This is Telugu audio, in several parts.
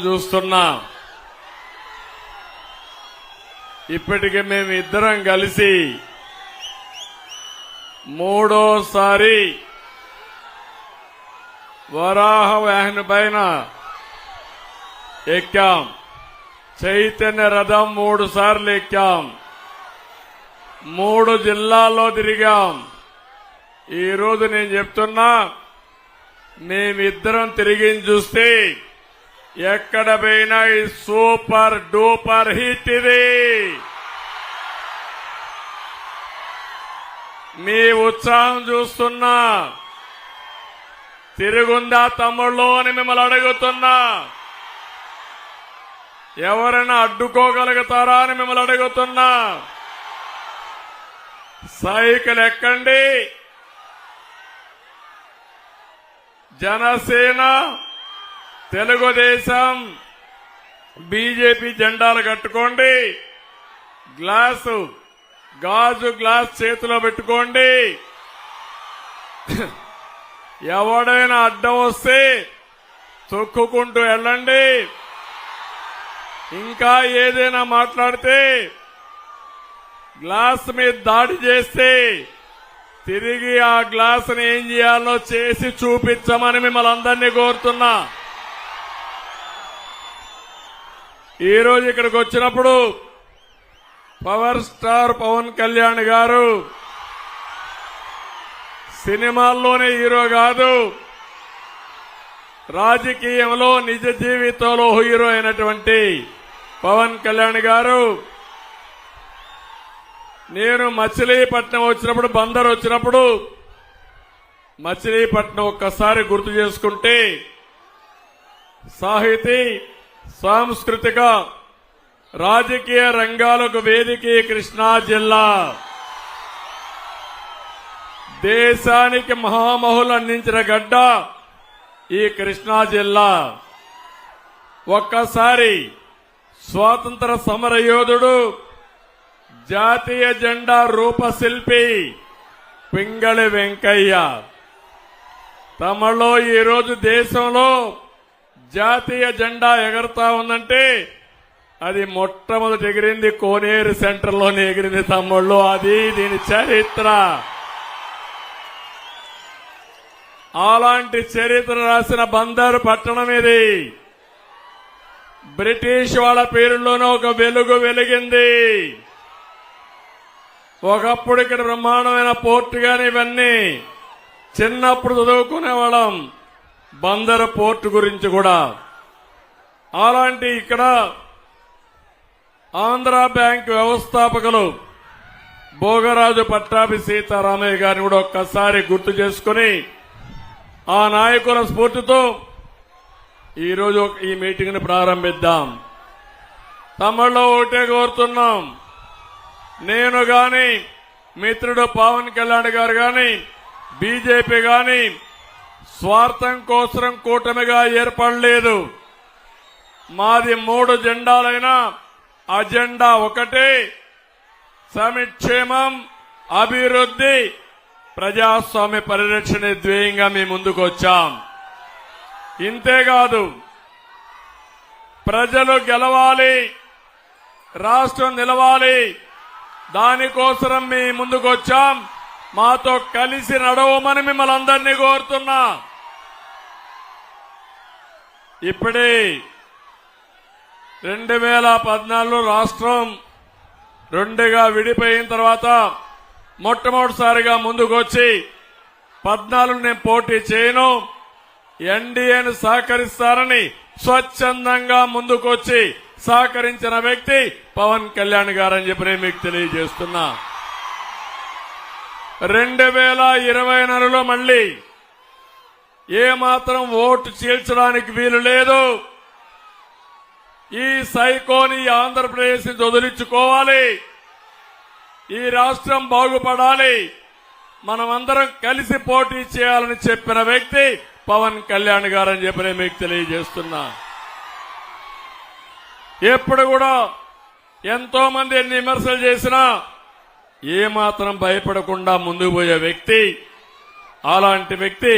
చూస్తున్నా. ఇప్పటికే మేము ఇద్దరం కలిసి మూడోసారి వరాహ వాహన పైన ఎక్కాం. చైతన్య రథం 3 సార్లు ఎక్కాం. 3 జిల్లాల్లో తిరిగాం. ఈరోజు నేను చెప్తున్నా, మేమిద్దరం తిరిగి చూస్తే ఎక్కడ పోయినా ఈ సూపర్ డూపర్ హిట్ ఇది. మీ ఉత్సాహం చూస్తున్నా. తిరుగుందా తమ్ముళ్ళు అని మిమ్మల్ని అడుగుతున్నా. ఎవరైనా అడ్డుకోగలుగుతారా అని మిమ్మల్ని అడుగుతున్నా. సైకిల్ ఎక్కండి. జనసేన, తెలుగుదేశం, బీజేపీ జెండాలు కట్టుకోండి. గాజు గ్లాస్ చేతిలో పెట్టుకోండి. ఎవడైనా అడ్డం వస్తే తొక్కుకుంటూ వెళ్ళండి. ఇంకా ఏదైనా మాట్లాడితే, గ్లాస్ మీద దాడి చేస్తే తిరిగి ఆ గ్లాసుని ఏం చేయాలో చేసి చూపించమని మిమ్మల్ని అందరినీ కోరుతున్నా. ఈరోజు ఇక్కడికి వచ్చినప్పుడు పవర్ స్టార్ పవన్ కళ్యాణ్ గారు సినిమాల్లోనే హీరో కాదు, రాజకీయంలో నిజ జీవితంలో హీరో అయినటువంటి పవన్ కళ్యాణ్ గారు నేను మచిలీపట్నం వచ్చినప్పుడు, బందర్ వచ్చినప్పుడు మచిలీపట్నం ఒక్కసారి గుర్తు చేసుకుంటే సాహితీ, సాంస్కృతిక, రాజకీయ రంగాలకు వేదిక కృష్ణా జిల్లా. దేశానికి మహామహులు అందించిన గడ్డ ఈ కృష్ణా జిల్లా. ఒక్కసారి స్వాతంత్ర సమర యోధుడు, జాతీయ జెండా రూపశిల్పి పింగళి వెంకయ్య తమలో ఈరోజు దేశంలో జాతీయ జెండా ఎగరుతా ఉందంటే అది మొట్టమొదటి ఎగిరింది కోనేరు సెంటర్లోనే ఎగిరింది తమ్ముళ్ళు. అది దీని చరిత్ర. అలాంటి చరిత్ర రాసిన బందరు పట్టణం ఇది. బ్రిటిష్ వాళ్ళ పేరులోనే ఒక వెలుగు వెలిగింది. ఒకప్పుడు ఇక్కడ బ్రహ్మాండమైన పోర్టు గాని ఇవన్నీ చిన్నప్పుడు చదువుకునేవాళ్ళం, బందరు పోర్టు గురించి కూడా. అలాంటి ఇక్కడ ఆంధ్ర బ్యాంక్ వ్యవస్థాపకులు భోగరాజు పట్టాభి సీతారామయ్య గారిని కూడా ఒక్కసారి గుర్తు చేసుకుని ఆ నాయకుల స్ఫూర్తితో ఈరోజు ఈ మీటింగ్ ని ప్రారంభిద్దాం. తమలో ఒకటే కోరుతున్నాం, నేను గాని, మిత్రుడు పవన్ కళ్యాణ్ గారు గాని, బీజేపీ గాని స్వార్థం కోసం కూటమిగా ఏర్పడలేదు. మాది 3 జెండాలైనా అజెండా ఒకటే, సంక్షేమం, అభివృద్ధి, ప్రజాస్వామ్య పరిరక్షణ ధ్యేయంగా మీ ముందుకు వచ్చాం. ఇంతేకాదు, ప్రజలు గెలవాలి, రాష్ట్రం నిలవాలి, దానికోసం మీ ముందుకు వచ్చాం. మాతో కలిసి నడవమని మిమ్మల్ని అందరినీ కోరుతున్నా. ఇప్పుడే 2014 రాష్ట్రం 2గా విడిపోయిన తర్వాత మొట్టమొదటిసారిగా ముందుకొచ్చి 14 నేను పోటీ చేయను, ఎన్డీఏను సహకరిస్తారని స్వచ్ఛందంగా ముందుకొచ్చి సహకరించిన వ్యక్తి పవన్ కళ్యాణ్ గారని చెప్పి నేను మీకు తెలియజేస్తున్నా. 2024లో మళ్లీ ఏమాత్రం ఓటు చీల్చడానికి వీలు లేదు. ఈ సైకోని ఆంధ్రప్రదేశ్ నుంచి వదిలించుకోవాలి. ఈ రాష్ట్రం బాగుపడాలి. మనమందరం కలిసి పోటీ చేయాలని చెప్పిన వ్యక్తి పవన్ కళ్యాణ్ గారని చెప్పి నేను మీకు తెలియజేస్తున్నా. ఎప్పుడు కూడా ఎంతో మంది ఎన్ని విమర్శలు చేసినా ఏమాత్రం భయపడకుండా ముందుకు పోయే వ్యక్తి. అలాంటి వ్యక్తి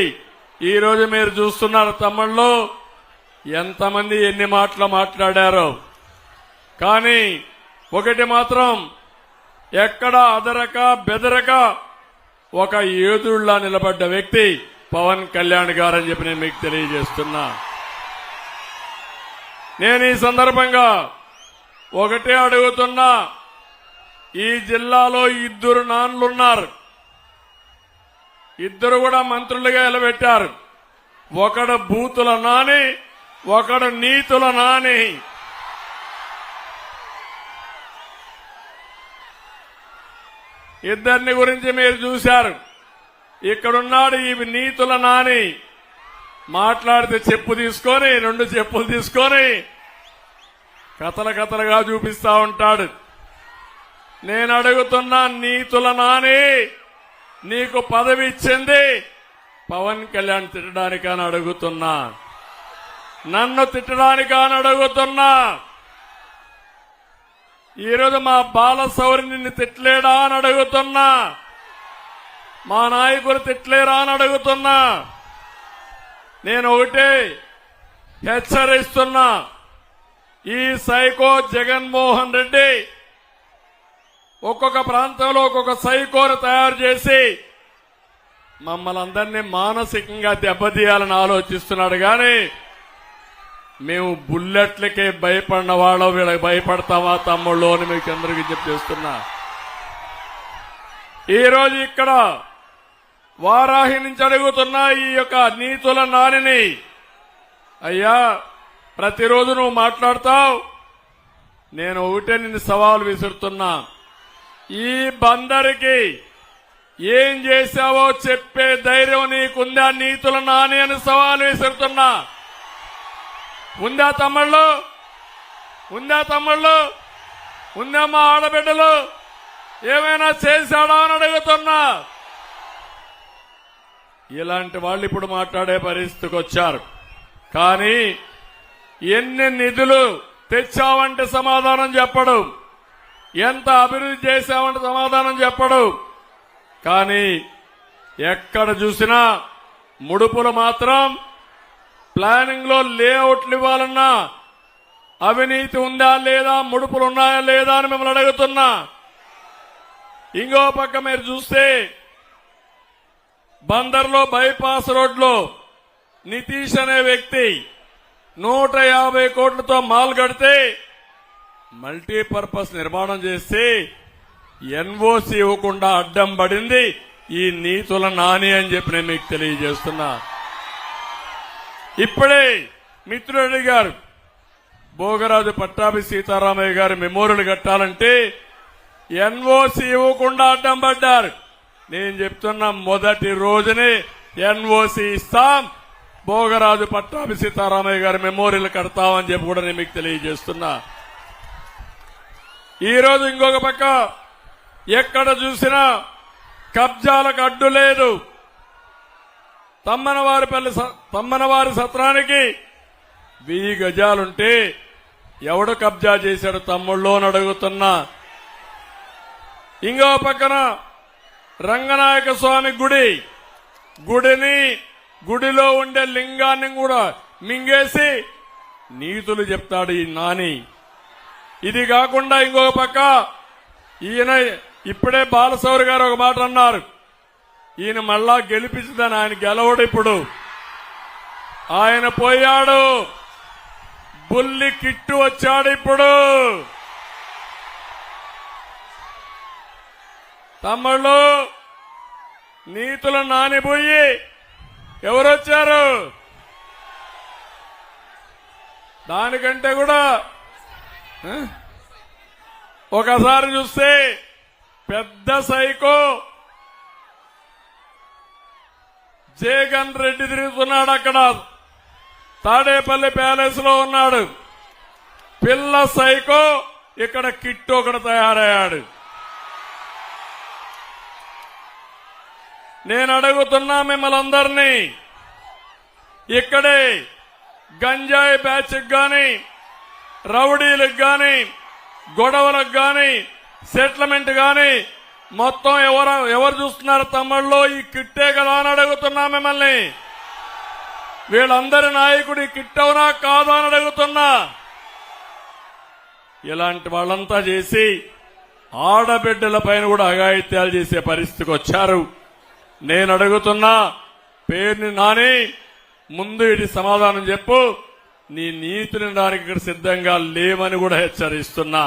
ఈరోజు మీరు చూస్తున్నారు తమ్ముళ్ళు, ఎంతమంది ఎన్ని మాటలు మాట్లాడారో, కానీ ఒకటి మాత్రం ఎక్కడ అదరక బెదరక ఒక యోధుడిలా నిలబడ్డ వ్యక్తి పవన్ కళ్యాణ్ గారని చెప్పి నేను మీకు తెలియజేస్తున్నా. నేను ఈ సందర్భంగా ఒకటే అడుగుతున్నా, ఈ జిల్లాలో 2 నాన్లున్నారు, 2 కూడా మంత్రులుగా నిలబెట్టారు. ఒకడు బూతుల నాని, ఒకడు నీతుల నాని. ఇద్దరిని గురించి మీరు చూశారు. ఇక్కడున్నాడు ఈ నీతుల నాని, మాట్లాడితే చెప్పు తీసుకొని 2 చెప్పులు తీసుకొని కథలుగా చూపిస్తా ఉంటాడు. నేను అడుగుతున్నా, నీతుల నాని నీకు పదవి ఇచ్చింది పవన్ కళ్యాణ్ తిట్టడానికని అడుగుతున్నా, నన్ను తిట్టడానికని అడుగుతున్నా. ఈరోజు మా బాలశౌరి నిన్ను తిట్టలేడా అని అడుగుతున్నా, మా నాయకులు తిట్టలేరా అని అడుగుతున్నా. నేను ఒకటే హెచ్చరిస్తున్నా, ఈ సైకో జగన్మోహన్ రెడ్డి ఒక్కొక్క ప్రాంతంలో ఒక్కొక్క సైకోను తయారు చేసి మమ్మల్ని అందరినీ మానసికంగా దెబ్బతీయాలని ఆలోచిస్తున్నాడు. కానీ మేము బుల్లెట్లకే భయపడిన వాళ్ళం, వీళ్ళకి భయపడతామా తమ్ముళ్ళు అని మీకు అందరికీ చెప్పేస్తున్నా. ఈరోజు ఇక్కడ వారాహి నుంచి అడుగుతున్నా ఈ యొక్క నీతుల నానిని, అయ్యా ప్రతిరోజు నువ్వు మాట్లాడతావు, నేను ఒకటే నిన్ను సవాల్ విసురుతున్నా, ఈ బందరికి ఏం చేశావో చెప్పే ధైర్యం నీకుందా నీతుల నాని అని సవాల్ విసురుతున్నా. ఉందా తమ్ముళ్ళు? ఉందా తమ్ముళ్ళు? ఉందా మా ఆడబిడ్డలు? ఏమైనా చేశాడా అని అడుగుతున్నా. ఇలాంటి వాళ్ళు ఇప్పుడు మాట్లాడే పరిస్థితికి వచ్చారు. కానీ ఎన్ని నిధులు తెచ్చావంటే సమాధానం చెప్పడు, ఎంత అభివృద్ధి చేశావంటే సమాధానం చెప్పడు. కానీ ఎక్కడ చూసినా ముడుపులు మాత్రం ప్లానింగ్ లో లేఅవుట్లు ఇవ్వాలన్నా అవినీతి ఉందా లేదా, ముడుపులు ఉన్నాయా లేదా అని మిమ్మల్ని అడుగుతున్నా. ఇంకో పక్క మీరు చూస్తే బందర్లో బైపాస్ రోడ్లో నితీష్ అనే వ్యక్తి 150 కోట్లతో మాల్ కడితే మల్టీపర్పస్ నిర్మాణం చేసి ఎన్ఓసి ఇవ్వకుండా అడ్డం పడింది ఈ నీతుల నాని అని చెప్పి నేను మీకు తెలియజేస్తున్నా. ఇప్పుడే మిత్రుడు అడిగారు, భోగరాజు పట్టాభి సీతారామయ్య గారి మెమోరియల్ కట్టాలంటే ఎన్ఓసి ఇవ్వకుండా అడ్డం పడ్డారు. నేను చెప్తున్నా, మొదటి రోజునే ఎన్ఓసి ఇస్తాం, భోగరాజు పట్టాభి సీతారామయ్య గారి మెమోరియల్ కడతామని చెప్పి కూడా నేను మీకు తెలియజేస్తున్నా. ఈరోజు ఇంకొక పక్క ఎక్కడ చూసినా కబ్జాలకు అడ్డు లేదు. తమ్మనవారి సత్రానికి 1000 గజాలుంటే ఎవడు కబ్జా చేశాడు తమ్ముళ్ళు అని అడుగుతున్నా. ఇంకో పక్కన రంగనాయక స్వామి గుడిలో ఉండే లింగాన్ని కూడా మింగేసి నీతులు చెప్తాడు ఈ నాని. ఇది కాకుండా ఇంకొక పక్క ఈయన ఇప్పుడే బాలశౌరి గారు ఒక మాట అన్నారు, ఈయన మళ్ళా గెలిపించదని. ఆయన గెలవడు, ఇప్పుడు ఆయన పోయాడు, బుల్లి కిట్టు వచ్చాడు. ఇప్పుడు తమ్ముళ్ళు నీతుల నానిపోయి ఎవరొచ్చారు? దానికంటే కూడా ఒకసారి చూస్తే పెద్ద సైకో జగన్ రెడ్డి తిరుగుతున్నాడు. అక్కడ తాడేపల్లి ప్యాలెస్ లో ఉన్నాడు. పిల్ల సైకో ఇక్కడ కిట్టు ఒకడు తయారయ్యాడు. నేను అడుగుతున్నా మిమ్మల్ని అందరినీ, ఇక్కడే గంజాయి బ్యాచ్కి గాని, రౌడీలకు గాని, గొడవలకు గాని, సెటిల్మెంట్ గాని మొత్తం ఎవరు చూస్తున్నారు తమ్ముళ్ళు? ఈ కిట్టే కదా అని అడుగుతున్నా మిమ్మల్ని. వీళ్ళందరి నాయకుడి కిట్టవునా కాదా అని అడుగుతున్నా. ఇలాంటి వాళ్ళంతా చేసి ఆడబిడ్డల పైన కూడా అఘాయిత్యాలు చేసే పరిస్థితికి వచ్చారు. నేను అడుగుతున్నా, పేరుని నాని ముందు ఇది సమాధానం చెప్పు. నీ నీతిని దానికి ఇక్కడ సిద్ధంగా లేవని కూడా హెచ్చరిస్తున్నా.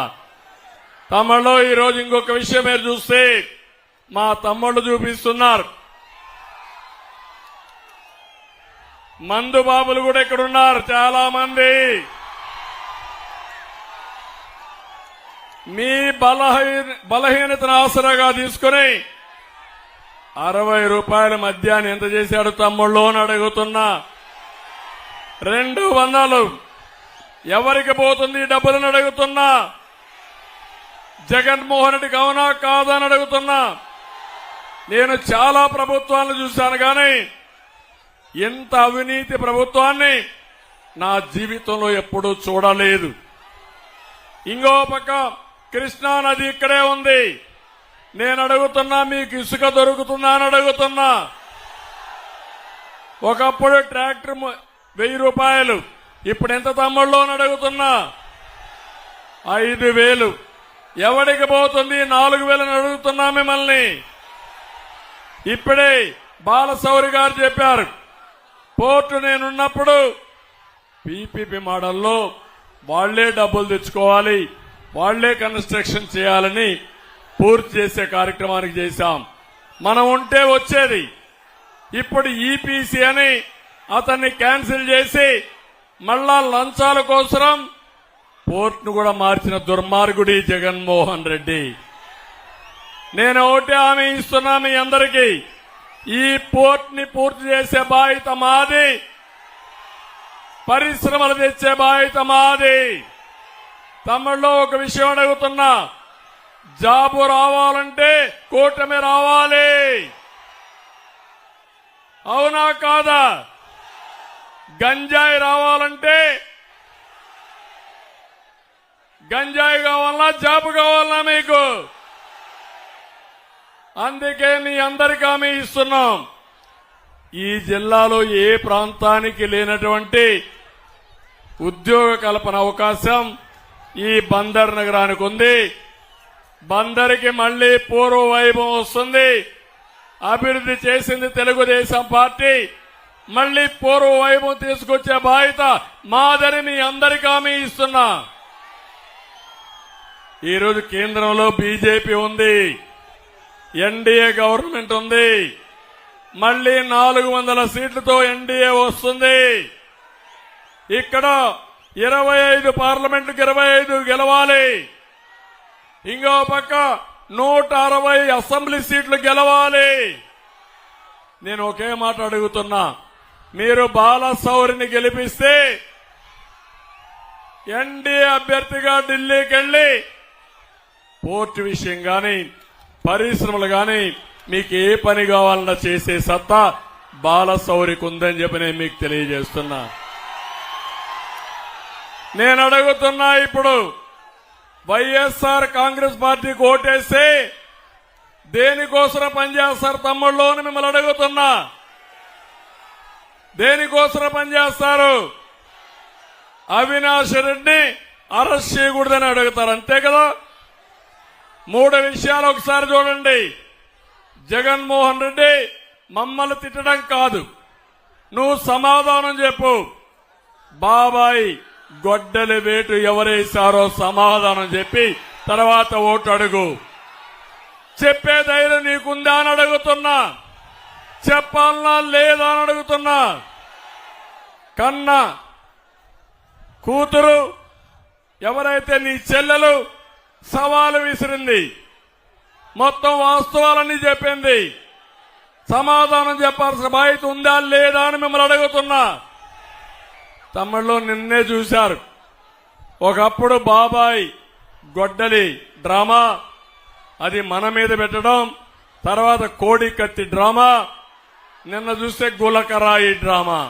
తమ్ముళ్ళు, ఈరోజు ఇంకొక విషయం మీరు చూస్తే మా తమ్ముళ్ళు చూపిస్తున్నారు. మందు బాబులు కూడా ఇక్కడ ఉన్నారు చాలా మంది. మీ బలహీనతను ఆసరాగా తీసుకుని 60 రూపాయల మద్యాన్ని ఎంత చేశాడు తమ్ముళ్ళు అని అడుగుతున్నా. 200 ఎవరికి పోతుంది డబ్బులను అడుగుతున్నా. జగన్మోహన్ రెడ్డికి అవునా కాదా అని అడుగుతున్నా. నేను చాలా ప్రభుత్వాలను చూశాను కానీ ఇంత అవినీతి ప్రభుత్వాన్ని నా జీవితంలో ఎప్పుడూ చూడలేదు. ఇంకో పక్క కృష్ణా నది ఇక్కడే ఉంది. నేను అడుగుతున్నా, మీకు ఇసుక దొరుకుతుందా అని అడుగుతున్నా. ఒకప్పుడు ట్రాక్టర్ 1000 రూపాయలు, ఇప్పుడు ఎంత తమ్ముళ్ళు అని అడుగుతున్నా. 5000 ఎవడికి పోతుంది? 4000 అని అడుగుతున్నా మిమ్మల్ని. ఇప్పుడే బాలశౌరి గారు చెప్పారు, పోర్టు నేనున్నప్పుడు పీపీపీ మోడల్లో వాళ్లే డబ్బులు తెచ్చుకోవాలి, వాళ్లే కన్స్ట్రక్షన్ చేయాలని పూర్తి చేసే కార్యక్రమానికి చేశాం. మనం ఉంటే వచ్చేది. ఇప్పుడు ఈపీసీ అని అతన్ని క్యాన్సిల్ చేసి మళ్ళా లంచాల కోసం పోర్టును కూడా మార్చిన దుర్మార్గుడి జగన్మోహన్ రెడ్డి. నేను ఒకటే హామీ ఇస్తున్నా మీ అందరికీ, ఈ పోర్టుని పూర్తి చేసే బాధ్యత మాది, పరిశ్రమలు తెచ్చే బాధ్యత మాది. తమిళలో ఒక విషయం అడుగుతున్నా, జాబు రావాలంటే కూటమి రావాలి. అవునా కాదా? గంజాయి రావాలంటే గంజాయి కావాలన్నా జాబు కావాలన్నా మీకు? అందుకే మీ అందరికీ హామీ ఇస్తున్నాం. ఈ జిల్లాలో ఏ ప్రాంతానికి లేనటువంటి ఉద్యోగ కల్పన అవకాశం ఈ బందర్ నగరానికి ఉంది. బందరికి మళ్లీ పూర్వ వైభవం వస్తుంది. అభివృద్ధి చేసింది తెలుగుదేశం పార్టీ. మళ్లీ పూర్వ వైభవం తీసుకొచ్చే బాధ్యత మాదని మీ అందరికీ హామీ ఇస్తున్నా. ఈరోజు కేంద్రంలో బీజేపీ ఉంది, ఎన్డీఏ గవర్నమెంట్ ఉంది. మళ్లీ 400 సీట్లతో ఎన్డీఏ వస్తుంది. ఇక్కడ 25 పార్లమెంటుకు 25 గెలవాలి. ఇంకో పక్క 160 అసెంబ్లీ సీట్లు గెలవాలి. నేను ఒకే మాట అడుగుతున్నా, మీరు బాలశౌరిని గెలిపిస్తే ఎన్డీఏ అభ్యర్థిగా ఢిల్లీకి వెళ్లి పోర్టు విషయం గాని పరిశ్రమలు గాని మీకు ఏ పని కావాలన్నా చేసే సత్తా బాలశౌరికి ఉందని చెప్పి నేను మీకు తెలియజేస్తున్నా. నేను అడుగుతున్నా, ఇప్పుడు వైఎస్ఆర్ కాంగ్రెస్ పార్టీకి ఓటేస్తే దేనికోసం పనిచేస్తారు తమ్ముళ్ళు అని మిమ్మల్ని అడుగుతున్నా. దేనికోసం పనిచేస్తారు? అవినాష్ రెడ్డి అరెస్ట్ చేయకూడదని అడుగుతారు, అంతే కదా? 3 విషయాలు ఒకసారి చూడండి. జగన్మోహన్ రెడ్డి మమ్మల్ని తిట్టడం కాదు, నువ్వు సమాధానం చెప్పు. బాబాయ్ గొడ్డలి వేటు ఎవరేశారో సమాధానం చెప్పి తర్వాత ఓటు అడుగు. చెప్పే ధైర్యం నీకుందా అని అడుగుతున్నా. చెప్పాలనా లేదా అని అడుగుతున్నా. కన్నా కూతురు ఎవరైతే నీ చెల్లెలు సవాలు విసిరింది, మొత్తం వాస్తవాలన్నీ చెప్పింది, సమాధానం చెప్పాల్సిన బాధ్యత ఉందా లేదా అని మిమ్మల్ని అడుగుతున్నా. తమిళలో నిన్నే చూశారు. ఒకప్పుడు బాబాయ్ గొడ్డలి డ్రామా, అది మన మీద పెట్టడం, తర్వాత కోడి కత్తి డ్రామా, నిన్న చూస్తే గులకరాయి డ్రామా.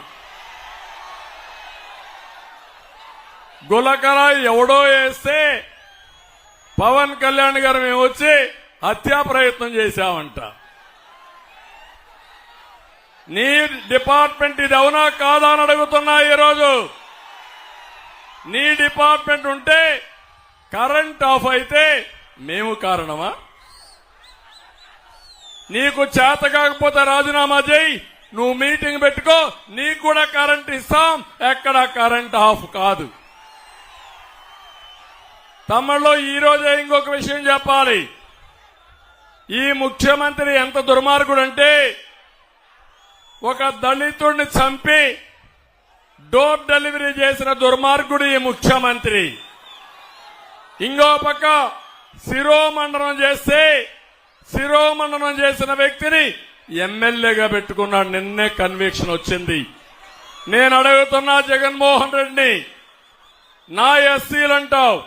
గులకరాయి ఎవడో వేస్తే పవన్ కళ్యాణ్ గారు మేము వచ్చి హత్యా ప్రయత్నం చేశామంట. నీ డిపార్ట్మెంట్ ఇది అవునా కాదా అని అడుగుతున్నా. ఈరోజు నీ డిపార్ట్మెంట్ ఉంటే కరెంట్ ఆఫ్ అయితే మేము కారణమా? నీకు చేత కాకపోతే రాజీనామా చేయి, నువ్వు మీటింగ్ పెట్టుకో, నీకు కూడా కరెంట్ ఇస్తాం. ఎక్కడ కరెంట్ ఆఫ్ కాదు. తమ్ముళ్ళు, ఈ రోజే ఇంకొక విషయం చెప్పాలి. ఈ ముఖ్యమంత్రి ఎంత దుర్మార్గుడంటే ఒక దళితుడిని చంపి డోర్ డెలివరీ చేసిన దుర్మార్గుడు ఈ ముఖ్యమంత్రి. ఇంకో పక్క శిరోమండనం చేసిన వ్యక్తిని ఎమ్మెల్యేగా పెట్టుకున్నాడు. నిన్నే కన్విక్షన్ వచ్చింది. నేను అడుగుతున్నా జగన్మోహన్ రెడ్డిని, నా ఎస్సీలంటావు,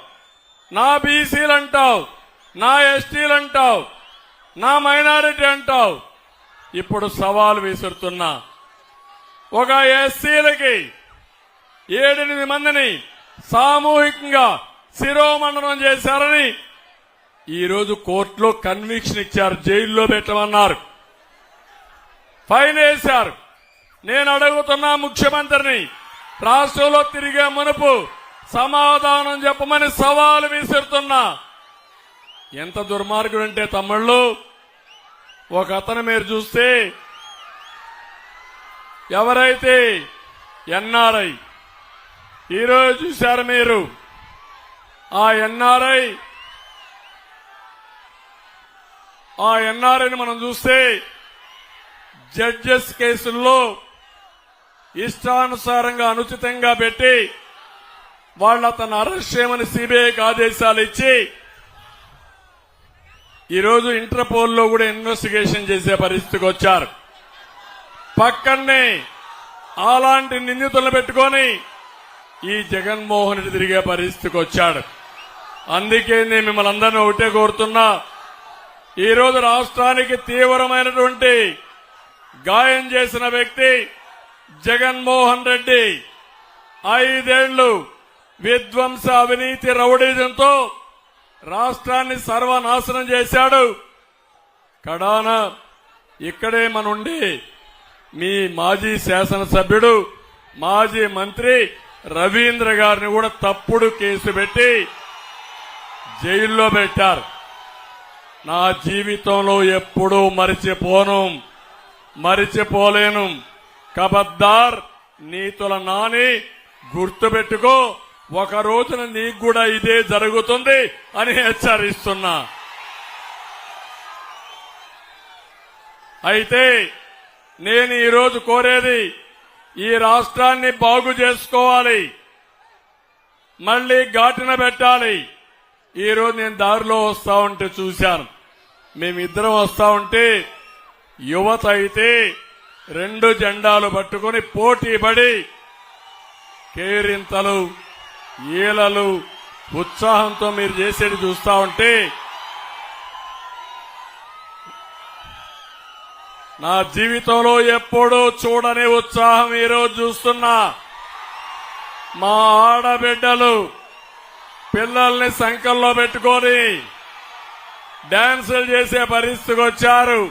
నా బీసీలంటావు, నా ఎస్టీలంటావు, నా మైనారిటీ అంటావు. ఇప్పుడు సవాల్ విసురుతున్నా. ఒక ఎస్సీలకి 7-8 మందిని సామూహికంగా శిరోమండనం చేశారని ఈరోజు కోర్టులో కన్విక్షన్ ఇచ్చారు. జైల్లో పెట్టమన్నారు, ఫైన్ వేశారు. నేను అడుగుతున్నా ముఖ్యమంత్రిని, రాష్ట్రంలో తిరిగే మునుపు సమాధానం చెప్పమని సవాలు విసురుతున్నా. ఎంత దుర్మార్గుడంటే తమ్ముళ్ళు, ఒక అతను మీరు చూస్తే ఎవరైతే ఎన్ఆర్ఐ ఈరోజు చూశారు మీరు, ఆ ఎన్ఆర్ఐని మనం చూస్తే జడ్జెస్ కేసుల్లో ఇష్టానుసారంగా అనుచితంగా పెట్టి వాళ్ళు అతను అరెస్ట్ చేయమని సిబిఐకి ఆదేశాలు ఇచ్చి ఈరోజు ఇంటర్పోల్లో కూడా ఇన్వెస్టిగేషన్ చేసే పరిస్థితికి వచ్చారు. పక్కనే అలాంటి నిందితులను పెట్టుకొని ఈ జగన్మోహన్ రెడ్డి తిరిగే పరిస్థితికి వచ్చాడు. అందుకే నేను మిమ్మల్ని అందరినీ ఒకటే కోరుతున్నా, ఈరోజు రాష్ట్రానికి తీవ్రమైనటువంటి గాయం చేసిన వ్యక్తి జగన్మోహన్ రెడ్డి. 5 ఏళ్లు విధ్వంస అవినీతి రౌడీజంతో రాష్ట్రాన్ని సర్వనాశనం చేశాడు. కడాన ఇక్కడే మనుండి మీ మాజీ శాసనసభ్యుడు, మాజీ మంత్రి రవీంద్ర గారిని కూడా తప్పుడు కేసు పెట్టి జైల్లో పెట్టారు. నా జీవితంలో ఎప్పుడూ మరిచిపోలేను. కబద్దార్, నీతుల నాని, గుర్తుపెట్టుకో, ఒక రోజున నీకు కూడా ఇదే జరుగుతుంది అని హెచ్చరిస్తున్నా. అయితే నేను ఈరోజు కోరేది, ఈ రాష్ట్రాన్ని బాగు చేసుకోవాలి, మళ్లీ ఘాటున పెట్టాలి. ఈరోజు నేను దారిలో వస్తా ఉంటే చూశాను, మేమిద్దరం వస్తా ఉంటే యువత అయితే 2 జెండాలు పట్టుకుని పోటీపడి కేరింతలు, ఈలలు, ఉత్సాహంతో మీరు చేసేది చూస్తా ఉంటే నా జీవితంలో ఎప్పుడూ చూడని ఉత్సాహం ఈరోజు చూస్తున్నా. మా ఆడబిడ్డలు పిల్లల్ని సంకల్లో పెట్టుకొని డాన్సులు చేసే పరిస్థితికి వచ్చారు.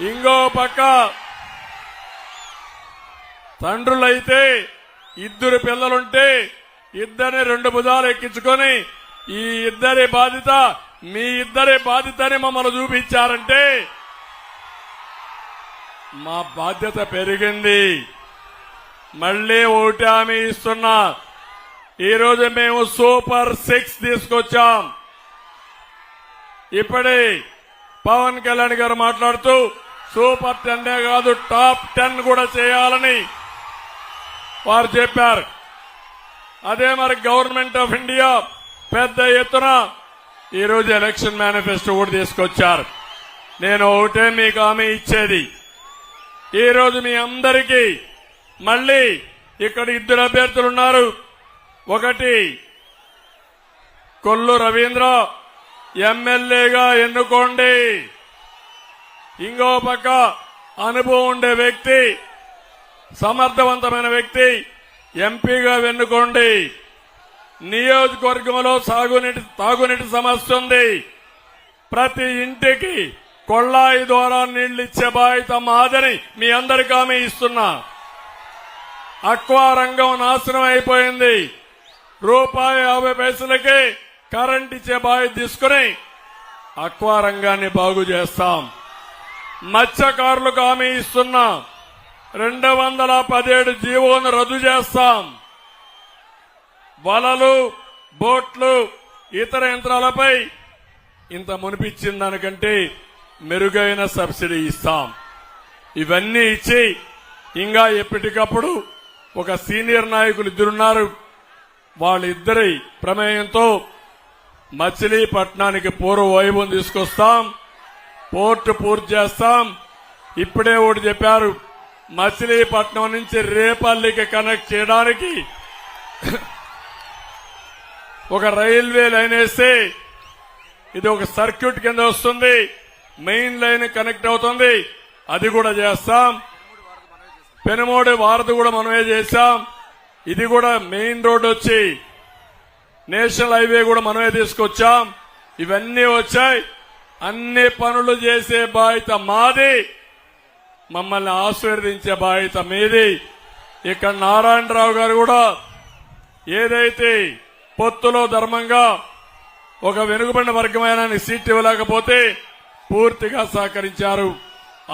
ఇంకో పక్క తండ్రులైతే 2 పిల్లలుంటే ఇద్దరిని 2 భుజాలు ఎక్కించుకొని ఈ ఇద్దరి బాధ్యత మీ ఇద్దరి బాధ్యతని మమ్మల్ని చూపించారంటే మా బాధ్యత పెరిగింది. మళ్లీ ఒకటి హామీ ఇస్తున్నా, ఈరోజు మేము సూపర్ 6 తీసుకొచ్చాం. ఇప్పుడే పవన్ కళ్యాణ్ గారు మాట్లాడుతూ సూపర్ 10 కాదు టాప్ 10 కూడా చేయాలని వారు చెప్పారు. అదే మరి గవర్నమెంట్ ఆఫ్ ఇండియా పెద్ద ఎత్తున ఈరోజు ఎలక్షన్ మేనిఫెస్టో కూడా తీసుకొచ్చారు. నేను ఒకటే మీకు హామీ ఇచ్చేది, ఈరోజు మీ అందరికీ మళ్లీ ఇక్కడ 2 అభ్యర్థులు ఉన్నారు. ఒకటి కొల్లు రవీంద్ర ఎమ్మెల్యేగా ఎన్నుకోండి. ఇంకో పక్క అనుభవం ఉండే వ్యక్తి, సమర్థవంతమైన వ్యక్తి ఎంపీగా ఎన్నుకోండి. నియోజకవర్గంలో తాగునీటి సమస్య ఉంది. ప్రతి ఇంటికి కొళ్ళాయి ద్వారా నీళ్లు ఇచ్చే బాధ్యత మాదని మీ అందరికీ హామీ ఇస్తున్నా. అక్వా రంగం నాశనం అయిపోయింది. ₹50 కరెంట్ ఇచ్చే బాధ్యత తీసుకుని అక్వా రంగాన్ని బాగు చేస్తాం. మత్స్యకారులకు హామీ ఇస్తున్నా. 217 జీవోను రద్దు చేస్తాం. వలలు, బోట్లు, ఇతర యంత్రాలపై ఇంత మునిపిచ్చిన దానికంటే మెరుగైన సబ్సిడీ ఇస్తాం. ఇవన్నీ ఇచ్చి ఇంకా ఎప్పటికప్పుడు ఒక సీనియర్ నాయకులు ఇద్దరున్నారు. వాళ్ళిద్దరి ప్రమేయంతో మచిలీపట్నానికి పూర్వ వైభవం తీసుకొస్తాం. పోర్టు పూర్తి చేస్తాం. ఇప్పుడే ఒకటి చెప్పారు, మచిలీపట్నం నుంచి రేపల్లికి కనెక్ట్ చేయడానికి ఒక రైల్వే లైన్ వేస్తే ఇది ఒక సర్క్యూట్ కింద వస్తుంది. మెయిన్ లైన్ కనెక్ట్ అవుతుంది. అది కూడా చేస్తాం. పెనుమోడి వారధి కూడా మనమే చేశాం. ఇది కూడా మెయిన్ రోడ్ వచ్చి నేషనల్ హైవే కూడా మనమే తీసుకొచ్చాం. ఇవన్నీ వచ్చాయి. అన్ని పనులు చేసే బాధ్యత మాది. మమ్మల్ని ఆశీర్వదించే బాధ్యత మీది. ఇక్కడ నారాయణరావు గారు కూడా ఏదైతే పొత్తులో ధర్మంగా ఒక వెనుకబడిన వర్గమైన సీట్ ఇవ్వలేకపోతే పూర్తిగా సహకరించారు.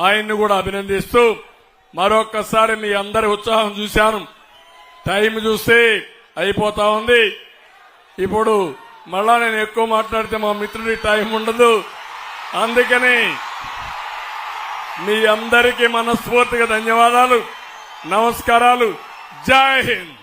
ఆయన్ని కూడా అభినందిస్తూ మరొక్కసారి మీ అందరి ఉత్సాహం చూశాను. టైం చూస్తే అయిపోతా ఉంది. ఇప్పుడు మళ్ళా నేను ఎక్కువ మాట్లాడితే మా మిత్రుడి టైం ఉండదు. అందుకని మీ అందరికీ మనస్ఫూర్తిగా ధన్యవాదాలు, నమస్కారాలు. జై హింద్.